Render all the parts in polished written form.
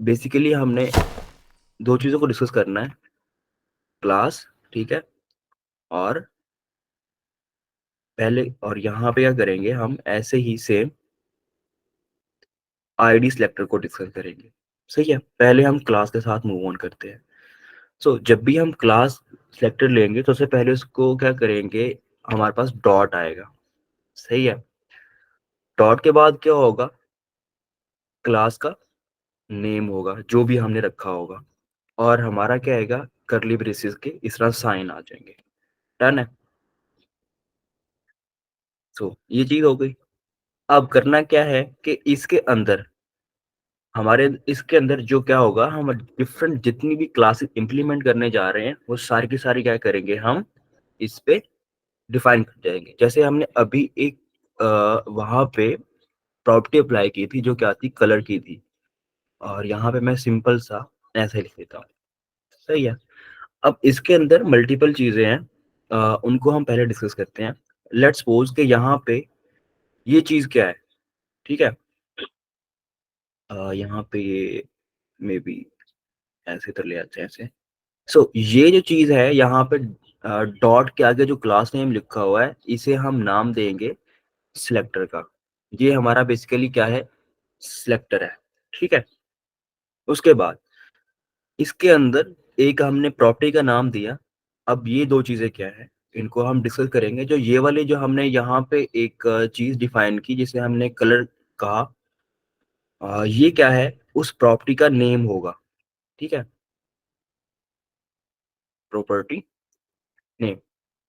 Basically हमने 2 चीज़ों को डिस्कस करना है, क्लास, ठीक है? और पहले और यहाँ पे क्या करेंगे हम ऐसे ही सेम आईडी सिलेक्टर को डिस्कस करेंगे, सही है? पहले हम क्लास के साथ मूव ऑन करते हैं। जब भी हम क्लास सिलेक्टर लेंगे तो सबसे पहले उसको क्या करेंगे, हमारे पास डॉट आएगा, सही है? डॉट के बाद क्या होगा, क्लास का नेम होगा, जो भी हमने रखा होगा और हमारा क्या आएगा, कर्ली ब्रेसेस के इस तरह साइन आ जाएंगे। डन है? ये चीज़ हो गई। अब करना क्या है कि इसके अंदर जो क्या होगा, हम डिफरेंट जितनी भी क्लासेस इंप्लीमेंट करने जा रहे हैं वो सारी की सारी क्या करेंगे, हम इस पे डिफाइन कर जाएंगे। जैसे हमने अभी एक वहां पे प्रॉपर्टी अप्लाई की थी जो क्या थी, कलर की थी, और यहाँ पे मैं सिंपल सा ऐसे लिख देता हूँ, सही है? अब इसके अंदर मल्टीपल चीजें हैं, उनको हम पहले डिस्कस करते हैं। लेट्स सपोज कि यहाँ पे ये चीज क्या है, ठीक है? यहाँ पे ये मे बी ऐसे तो ले आते हैं ऐसे। ये जो चीज है यहाँ पे, डॉट के आगे जो क्लास नेम लिखा हुआ है इसे हम नाम देंगे सिलेक्टर का। ये हमारा बेसिकली क्या है, सिलेक्टर है, ठीक है? उसके बाद इसके अंदर एक हमने प्रॉपर्टी का नाम दिया। अब ये 2 चीजें क्या है, इनको हम डिस्कस करेंगे। जो ये वाले जो हमने यहाँ पे एक चीज डिफाइन की जिसे हमने कलर कहा, ये क्या है, उस प्रॉपर्टी का नेम होगा, ठीक है? प्रॉपर्टी नेम,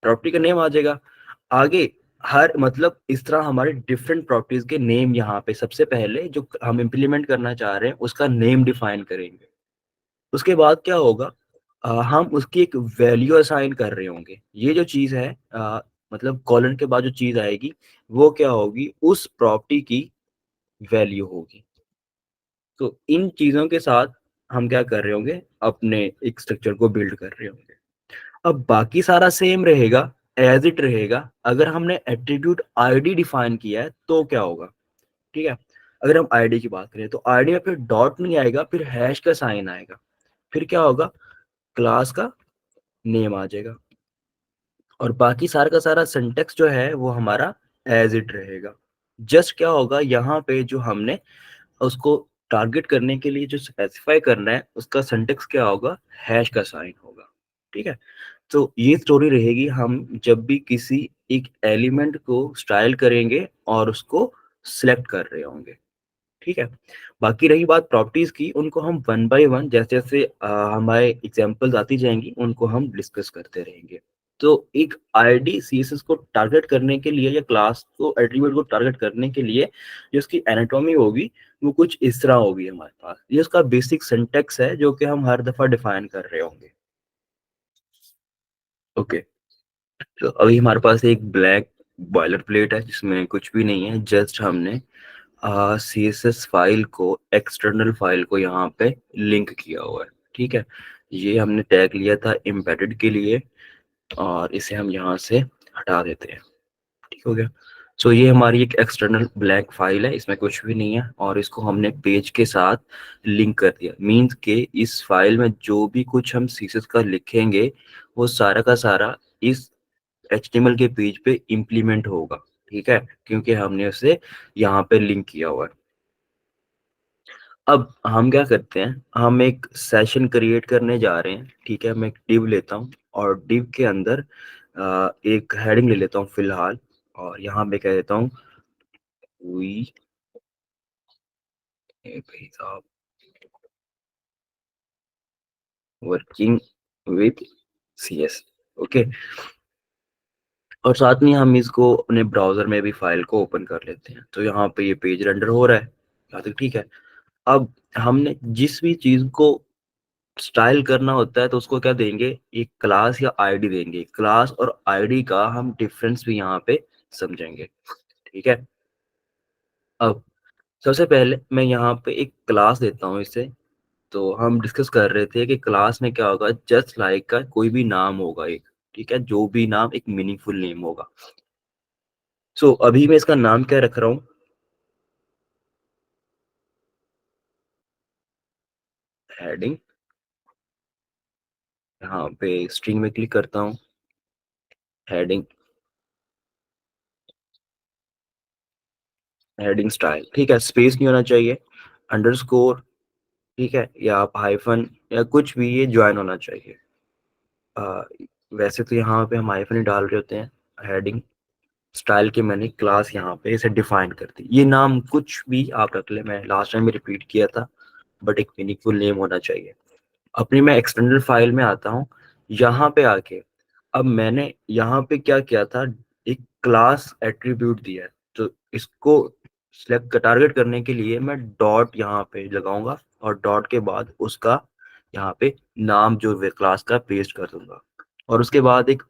प्रॉपर्टी का नेम आ जाएगा। आगे हर मतलब इस तरह हमारे डिफरेंट प्रॉपर्टीज के नेम यहाँ पे सबसे पहले जो हम इम्प्लीमेंट करना चाह रहे हैं उसका नेम डिफाइन करेंगे। उसके बाद क्या होगा, हम उसकी एक वैल्यू असाइन कर रहे होंगे। ये जो चीज है, मतलब कॉलन के बाद जो चीज आएगी वो क्या होगी, उस प्रॉपर्टी की वैल्यू होगी। इन चीजों के साथ हम क्या कर रहे होंगे, अपने एक स्ट्रक्चर को बिल्ड कर रहे होंगे। अब बाकी सारा सेम रहेगा, एज इट रहेगा। अगर हमने एट्रीब्यूट आईडी डिफाइन किया है तो क्या होगा, ठीक है? अगर हम आईडी की बात करें तो आईडी में फिर डॉट नहीं आएगा, फिर हैश का साइन आएगा, फिर क्या होगा, क्लास का नेम आ जाएगा, और बाकी सारा का सारा सिंटेक्स जो है वो हमारा एज इट रहेगा। जस्ट क्या होगा, यहाँ पे जो हमने उसको टारगेट करने के लिए जो स्पेसिफाई करना है उसका सिंटेक्स क्या होगा, हैश का साइन होगा, ठीक है? ये स्टोरी रहेगी हम जब भी किसी एक एलिमेंट को स्टाइल करेंगे और उसको सिलेक्ट कर रहे होंगे, ठीक है? बाकी रही बात प्रॉपर्टीज की, उनको हम वन बाय वन जैसे जैसे हमारे एग्जांपल्स आती जाएंगी उनको हम डिस्कस करते रहेंगे। एक आईडी सीएसएस को टारगेट करने के लिए या क्लास को एट्रीब्यूट को टारगेट करने के लिए जो उसकी एनाटॉमी होगी वो कुछ इस तरह होगी हमारे पास। ये उसका बेसिक सिंटेक्स है जो कि हम हर दफा डिफाइन कर रहे होंगे। ओके, तो अभी हमारे पास एक ब्लैक बॉयलर प्लेट है जिसमें कुछ भी नहीं है, जस्ट हमने सीएसएस फाइल को, एक्सटर्नल फाइल को यहाँ पे लिंक किया हुआ है, ठीक है? ये हमने टैग लिया था एम्बेडेड के लिए और इसे हम यहाँ से हटा देते हैं, ठीक हो गया? ये हमारी एक एक्सटर्नल ब्लैक फाइल है, इसमें कुछ भी नहीं है और इसको हमने पेज के साथ लिंक कर दिया। मीन्स के इस फाइल में जो भी कुछ हम सीएसएस का लिखेंगे वो सारा का सारा इस एचटीएमएल के पेज पे इम्प्लीमेंट होगा, ठीक है? क्योंकि हमने उसे यहाँ पे लिंक किया हुआ है। अब हम क्या करते हैं, हम एक सेशन क्रिएट करने जा रहे हैं, ठीक है? मैं एक div लेता हूँ और div के अंदर एक हेडिंग ले लेता हूँ फिलहाल, और यहाँ पे कह देता हूँ वी भाई साहब वर्किंग विथ सीएस, ओके? और साथ में हम इसको अपने ब्राउजर में भी फाइल को ओपन कर लेते हैं। यहाँ पे ये पेज रेंडर हो रहा है, यहाँ तक ठीक है। अब हमने जिस भी चीज को स्टाइल करना होता है तो उसको क्या देंगे, एक क्लास या आईडी देंगे। क्लास और आईडी का हम डिफरेंस भी यहाँ पे समझेंगे, ठीक है? अब सबसे पहले मैं यहाँ पे एक क्लास देता हूँ इसे। हम डिस्कस कर रहे थे कि क्लास में क्या होगा, जस्ट लाइक का कोई भी नाम होगा एक, ठीक है? जो भी नाम एक मीनिंगफुल नेम होगा। अभी मैं इसका नाम क्या रख रहा हूँ, हेडिंग, यहाँ पे स्ट्रिंग में क्लिक करता हूँ, हेडिंग, हेडिंग स्टाइल, ठीक है, स्पेस नहीं होना चाहिए, अंडरस्कोर, ठीक है, या आप हाइफ़न या कुछ भी ये जॉइन होना चाहिए। अ, वैसे तो यहाँ पे हम हाइफ़न ही डाल रहे होते हैं, हेडिंग स्टाइल के मैंने क्लास यहाँ पे इसे डिफाइन कर दी। ये नाम कुछ भी आप रख लें, मैं लास्ट टाइम भी रिपीट किया था, बट एक मीनिंगफुल नेम होना चाहिए। अपनी मैं एक्सटर्नल फाइल में आता हूँ, यहाँ पे आके अब मैंने यहाँ पे क्या किया था, एक क्लास एट्रीब्यूट दिया है, तो इसको सिलेक्ट टारगेट करने के लिए मैं डॉट यहाँ पे लगाऊंगा और डॉट के बाद उसका यहाँ पे नाम जो क्लास का पेस्ट कर दूंगा और उसके बाद एक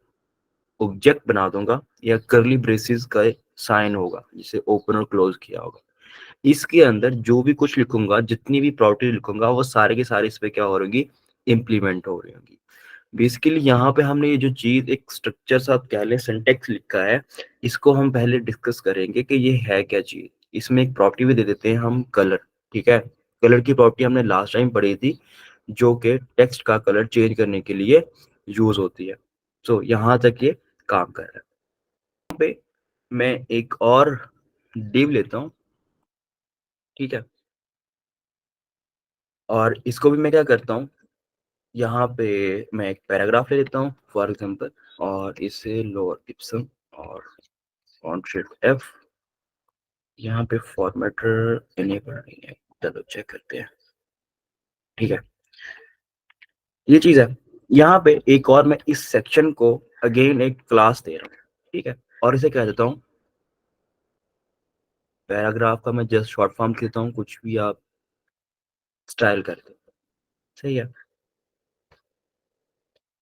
ऑब्जेक्ट बना दूंगा या कर्ली ब्रेसेस का साइन होगा जिसे ओपन और क्लोज किया होगा। इसके अंदर जो भी कुछ लिखूंगा, जितनी भी प्रॉपर्टी लिखूंगा, वो सारे के सारे इस पे क्या हो रही होंगी, इम्प्लीमेंट हो रही होंगी। बेसिकली यहाँ पे हमने ये जो चीज एक स्ट्रक्चर सा आप कह लें सिंटेक्स लिखा है, इसको हम पहले डिस्कस करेंगे कि ये है क्या चीज। इसमें एक प्रॉपर्टी भी दे देते हैं हम, कलर, ठीक है। कलर की प्रॉपर्टी हमने लास्ट टाइम पढ़ी थी, जो कि टेक्स्ट का कलर चेंज करने के लिए यूज होती है। सो यहाँ तक ये काम कर रहा है। यहाँ पे मैं एक और डिव लेता हूँ, ठीक है, और इसको भी मैं क्या करता हूँ, यहाँ पे मैं एक पैराग्राफ ले लेता हूँ फॉर एग्जांपल, और इसे लोअर इप्सन और फॉन्ट शेप एफ, यहाँ पे फॉर्मेटर इनेबल नहीं है, चलो चेक करते हैं, ठीक है, ये चीज है। यहाँ पे एक और मैं इस सेक्शन को अगेन एक क्लास दे रहा हूँ, ठीक है, और इसे कह देता हूँ पैराग्राफ का, मैं जस्ट शॉर्ट फॉर्म देता हूँ, कुछ भी आप स्टाइल कर दो, सही है।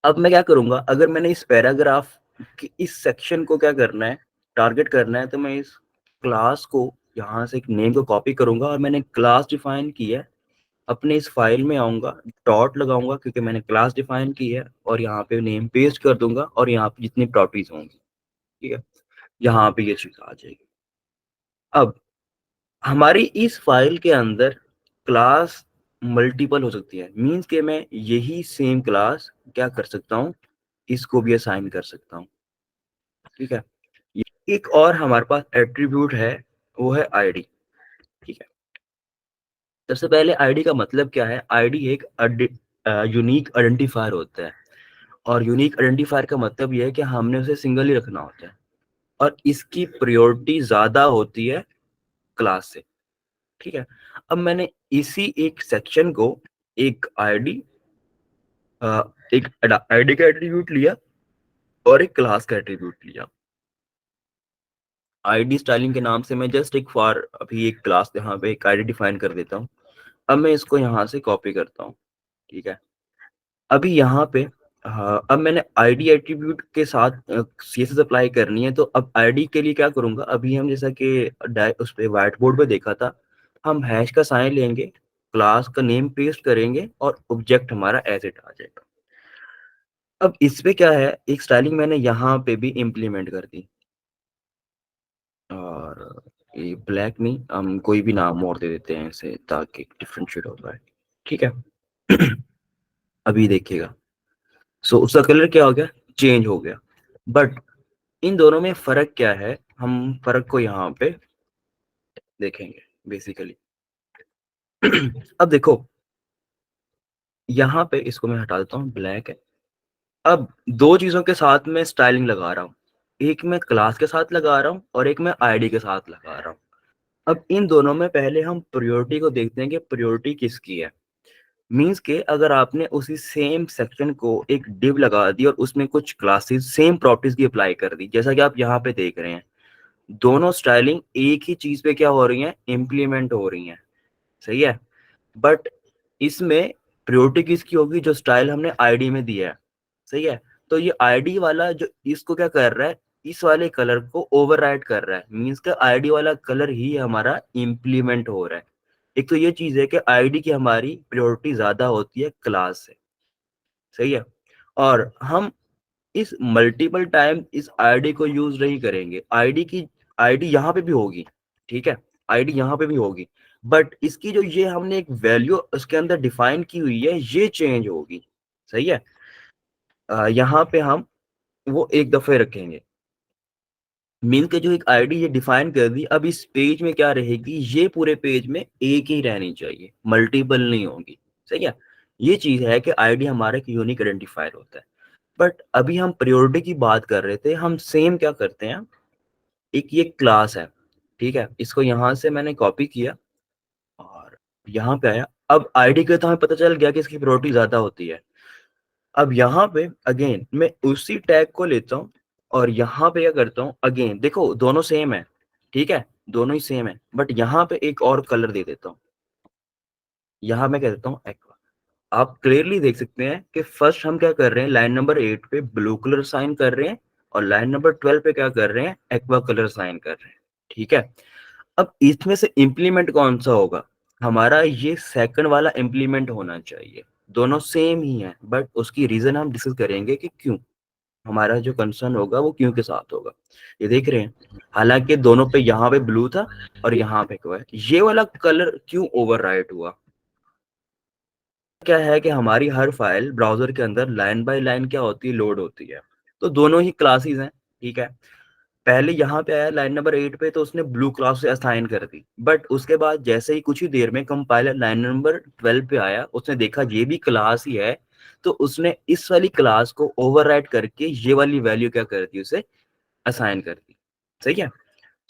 अब मैं क्या करूंगा, अगर मैंने इस पैराग्राफ के इस सेक्शन को क्या करना है, टारगेट करना है, तो मैं इस क्लास को यहाँ से एक नेम को कॉपी करूंगा और मैंने क्लास डिफाइन की है, अपने इस फाइल में आऊंगा, डॉट लगाऊंगा क्योंकि मैंने क्लास डिफाइन की है, और यहाँ पे नेम पेस्ट कर दूंगा और यहाँ पे जितनी प्रॉपर्टीज होंगी, ठीक है, यहाँ पे ये चीज आ जाएगी। अब हमारी इस फाइल के अंदर क्लास मल्टीपल हो सकती है, मीन्स के मैं यही सेम क्लास क्या कर सकता हूँ, इसको भी असाइन कर सकता हूँ, ठीक है। एक और हमारे पास एट्रीब्यूट है, वो है आईडी, ठीक है। सबसे पहले आईडी का मतलब क्या है, आईडी एक यूनिक आइडेंटिफायर होता है, और यूनिक आइडेंटिफायर का मतलब ये है कि हमने उसे सिंगल ही रखना होता है, और इसकी प्रायोरिटी ज्यादा होती है क्लास से, ठीक है। अब मैंने इसी एक सेक्शन को एक आईडी, एक आईडी का एट्रीब्यूट लिया और एक क्लास का एट्रीब्यूट लिया। आईडी स्टाइलिंग के नाम से मैं जस्ट एक फॉर अभी एक क्लास यहाँ पे एक आईडी डिफाइन कर देता हूँ। अब मैं इसको यहाँ से कॉपी करता हूँ, ठीक है। अभी यहाँ पे हाँ, अब मैंने आईडी एट्रीब्यूट के साथ सीएसएस अप्लाई करनी है, तो अब आईडी के लिए क्या करूंगा, अभी हम जैसा कि उस पे व्हाइट बोर्ड पे देखा था, हम हैश का साइन लेंगे, क्लास का नेम पेस्ट करेंगे और ऑब्जेक्ट हमारा एज इट आ जाएगा। अब इस पे क्या है, एक स्टाइलिंग मैंने यहाँ पे भी इम्प्लीमेंट कर दी, और ये ब्लैक नहीं, हम कोई भी नाम और दे देते हैं इसे ताकि डिफरेंशिएट हो पाए, ठीक है। अभी देखिएगा, सो उसका कलर क्या हो गया, चेंज हो गया। बट इन दोनों में फर्क क्या है, हम फर्क को यहाँ पे देखेंगे बेसिकली। अब देखो, यहाँ पे इसको मैं हटा देता हूँ, ब्लैक है। अब दो चीजों के साथ में स्टाइलिंग लगा रहा हूँ, एक मैं क्लास के साथ लगा रहा हूँ और एक मैं आईडी के साथ लगा रहा हूँ। अब इन दोनों में पहले हम प्रायोरिटी को देखते हैं कि प्रायोरिटी किसकी है। मीन्स के अगर आपने उसी सेम सेक्शन को एक डिव लगा दी और उसमें कुछ क्लासेस सेम प्रॉपर्टीज की अप्लाई कर दी, जैसा कि आप यहाँ पे देख रहे हैं, दोनों स्टाइलिंग एक ही चीज पे क्या हो रही है, इम्प्लीमेंट हो रही है, सही है। बट इसमें प्रायोरिटी किसकी होगी, जो स्टाइल हमने आईडी में दिया है, सही है। तो ये आईडी वाला जो इसको क्या कर रहा है, इस वाले कलर को ओवरराइड कर रहा है, मीन्स का आईडी वाला कलर ही हमारा इम्प्लीमेंट हो रहा है। एक तो ये चीज है कि आईडी की हमारी प्रायोरिटी ज्यादा होती है क्लास से, सही है। और हम इस मल्टीपल टाइम इस आईडी को यूज नहीं करेंगे, आईडी की आईडी यहाँ पे भी होगी, ठीक है, आईडी यहाँ पे भी होगी, बट इसकी जो ये हमने एक वैल्यू उसके अंदर डिफाइन की हुई है, ये चेंज होगी। सही है? यहाँ पे हम वो एक दफ़े रखेंगे। मीन के जो एक आईडी ये डिफाइन कर दी, अब इस पेज में क्या रहेगी, ये पूरे पेज में एक ही रहनी चाहिए, मल्टीपल नहीं होगी। सही है? ये चीज़ है कि आईडी हमारा एक यूनिक आइडेंटिफायर होता है। बट अभी हम प्रायोरिटी की बात कर रहे थे, हम सेम क्या करते हैं, एक ये क्लास है, ठीक है? इसको यहाँ से मैंने कॉपी किया और यहाँ पे आया। अब आईडी का तो हमें पता चल गया कि इसकी प्रायोरिटी ज़्यादा होती है। अब यहाँ पे अगेन मैं उसी टैग को लेता हूँ और यहाँ पे क्या करता हूँ, अगेन देखो दोनों सेम है, ठीक है? दोनों ही सेम है, बट यहाँ पे एक और कलर दे देता हूँ। यहाँ मैं कह देता हूँ एक्वा। आप क्लियरली देख सकते हैं कि फर्स्ट हम क्या कर रहे हैं, लाइन नंबर 8 पे ब्लू कलर साइन कर रहे हैं और लाइन नंबर 12 पे क्या कर रहे हैं, एक्वा कलर साइन कर रहे हैं। ठीक है? अब इसमें से इम्प्लीमेंट कौन सा होगा, हमारा ये सेकंड वाला इम्प्लीमेंट होना चाहिए। दोनों सेम ही है, बट उसकी रीजन हम डिस्कस करेंगे कि क्यों। हमारा जो कंसर्न होगा वो क्यों के साथ होगा। ये देख रहे हैं, हालांकि दोनों पे यहाँ पे ब्लू था और यहाँ पे क्या है, ये वाला कलर क्यों ओवरराइट हुआ। क्या है कि हमारी हर फाइल ब्राउज़र के अंदर लाइन बाय लाइन क्या होती है, लोड होती है। तो दोनों ही क्लासेस हैं, ठीक है? पहले यहाँ पे आया लाइन नंबर 8 पे तो उसने ब्लू क्लास से असाइन कर दी। बट उसके बाद जैसे ही कुछ ही देर में कंपाइलर लाइन नंबर 12 पे आया, उसने देखा ये भी क्लास ही है, तो उसने इस वाली क्लास को ओवरराइड करके ये वाली वैल्यू क्या कर दी, उसे असाइन कर दी। सही है?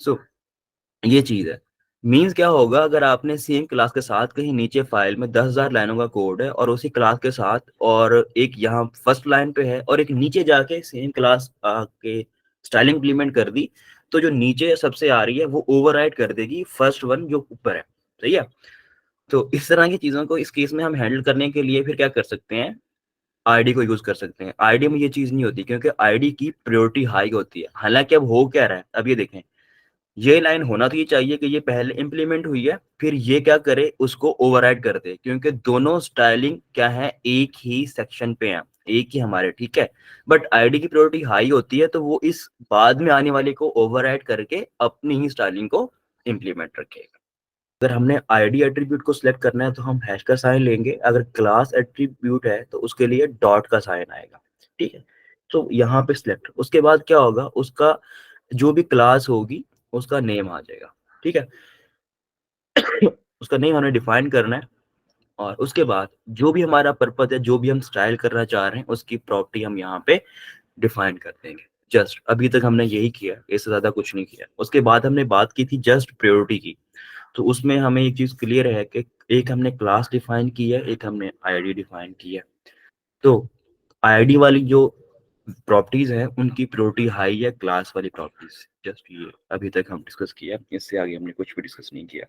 सो ये चीज़ है। मीन्स क्या होगा, अगर आपने सेम क्लास के साथ कहीं नीचे फ़ाइल में 10,000 लाइनों का कोड है और उसी क्लास के साथ और एक यहाँ फर्स्ट लाइन पे है और एक नीचे जाके सेम क्लास के स्टाइलिंग इम्प्लीमेंट कर दी, तो जो नीचे सबसे आ रही है वो ओवरराइड कर देगी फर्स्ट वन जो ऊपर है। सही है? तो इस तरह की चीज़ों को इस केस में हम हैंडल करने के लिए फिर क्या कर सकते हैं, आईडी को यूज़ कर सकते हैं। आईडी में ये चीज़ नहीं होती क्योंकि आईडी की प्रायोरिटी हाई होती है। हालाँकि अब हो क्या रहा है, अब ये देखें, ये लाइन होना तो ये चाहिए कि ये पहले इम्प्लीमेंट हुई है, फिर ये क्या करे, उसको ओवरराइड कर दे, क्योंकि दोनों स्टाइलिंग क्या है, एक ही सेक्शन पे हैं, एक ही हमारे, ठीक है? बट आईडी की प्रायोरिटी हाई होती है, तो वो इस बाद में आने वाले को ओवरराइड करके अपनी ही स्टाइलिंग को इम्प्लीमेंट रखेगा। अगर हमने आईडी एट्रीब्यूट को सिलेक्ट करना है तो हम हैश का साइन लेंगे, अगर क्लास एट्रीब्यूट है तो उसके लिए डॉट का साइन आएगा, ठीक है? तो यहाँ पे सिलेक्ट, उसके बाद क्या होगा, उसका जो भी क्लास होगी उसका नेम आ जाएगा, ठीक है? उसका नेम हमें डिफाइन करना है और उसके बाद जो भी हमारा पर्पस है, जो भी हम स्टाइल करना चाह रहे हैं, उसकी प्रॉपर्टी हम यहाँ पे डिफाइन कर देंगे। जस्ट अभी तक हमने यही किया, इससे ज़्यादा कुछ नहीं किया। उसके बाद हमने बात की थी जस्ट प्रायोरिटी की, तो उसमें हमें एक चीज़ क्लियर है कि एक हमने क्लास डिफाइन की है, एक हमने आईडी डिफाइन की है। तो आईडी वाली जो प्रॉपर्टीज़ हैं, उनकी प्रायोरिटी हाई है क्लास वाली प्रॉपर्टीज़ से। जस्ट ये अभी तक हम डिस्कस किया, इससे आगे हमने कुछ भी डिस्कस नहीं किया।